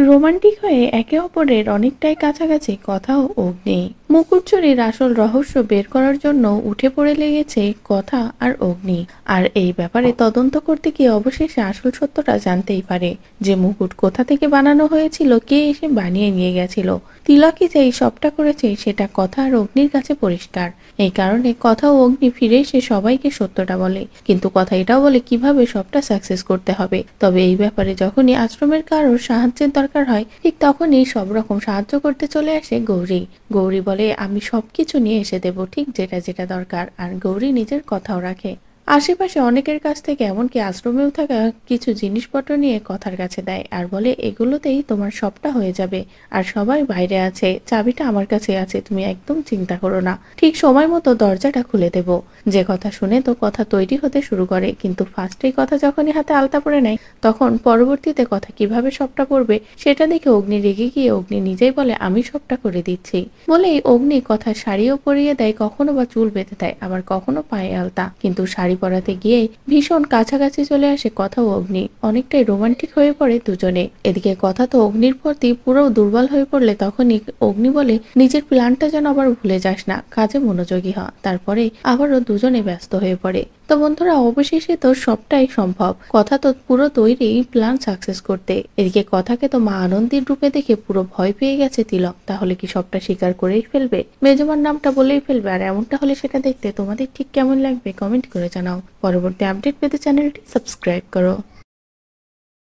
Romantic হয়ে একে অপরের অনেকটাই কাছাকাছি কথা ও অগ্নি। মুকুট চুরির আসল রহস্য বের করার জন্য উঠে পড়ে লেগেছে কথা আর অগ্নি। আর এই ব্যাপারে তদন্ত করতে গিয়ে অবশেষে আসল সত্যটা জানতেই পারে যে মুকুট কোথা থেকে বানানো হয়েছিল, কে এসে বানিয়ে নিয়ে গেছিল। তিলকই যে এই সবটা করেছে সেটা কথা আর অগ্নির কাছে পরিষ্কার। এই কারণে কথা ও অগ্নি ফিরে এসে সবাইকে সত্যটা বলে, কিন্তু কথা এটাও বলে কিভাবে সবটা সাকসেস করতে হবে। তবে এই ব্যাপারে যখনই আশ্রমের কারোর সাহায্যের দরকার হয় ঠিক তখনই সব রকম সাহায্য করতে চলে আসে গৌরী। গৌরী বলে আমি সবকিছু নিয়ে এসে দেব, ঠিক যেটা যেটা দরকার। আর গৌরী নিজের কথাও রাখে। আশেপাশে অনেকের কাছ থেকে এমনকি আশ্রমেও থাকা কিছু জিনিসপত্র নিয়ে কথার কাছে দেয় আর বলে এগুলোতেই তোমার সবটা হয়ে যাবে। আর সবাই বাইরে আছে, চাবিটা আমার কাছে আছে, তুমি একদম চিন্তা করো না, ঠিক সময় মতো দরজাটা খুলে দেব। যে কথা শুনে তো কথা তৈরি হতে শুরু করে, কিন্তু ফার্স্টেই কথা যখনই হাতে আলতা পরে নেয় তখন পরবর্তীতে কথা কিভাবে সবটা করবে সেটা দেখে অগ্নি রেগে গিয়ে অগ্নি নিজেই বলে আমি সবটা করে দিচ্ছি। বলেই অগ্নি কথা শাড়িও পরিয়ে দেয়, কখনো বা চুল বেঁধে দেয়, আবার কখনো পায়ে আলতা। কিন্তু শাড়ি পরাতে গিয়ে ভীষণ কাছাকাছি চলে আসে কথা ও অগ্নি, অনেকটাই রোমান্টিক হয়ে পড়ে দুজনে। এদিকে কথা তো অগ্নির প্রতি পুরো দুর্বল হয়ে পড়লে তখনই অগ্নি বলে নিজের প্ল্যানটা যেন আবার ভুলে যাস না, কাজে মনোযোগী হ। তারপরে আবারও দুজনে ব্যস্ত হয়ে পড়ে। তো বন্ধুরা, অবশেষে তো সবটাই সম্ভব, কথা তো পুরো তৈরি প্ল্যান সাকসেস করতে। এদিকে কথাকে তো মা আনন্দের রূপে দেখে পুরো ভয় পেয়ে গেছে তিলক। তাহলে কি সবটা স্বীকার করেই ফেলবে, মেজমার নামটা বলেই ফেলবে? আর এমনটা হলে সেটা দেখতে তোমাদের ঠিক কেমন লাগবে কমেন্ট করে জানাও। পরবর্তী আপডেট পেতে চ্যানেলটি সাবস্ক্রাইব করো।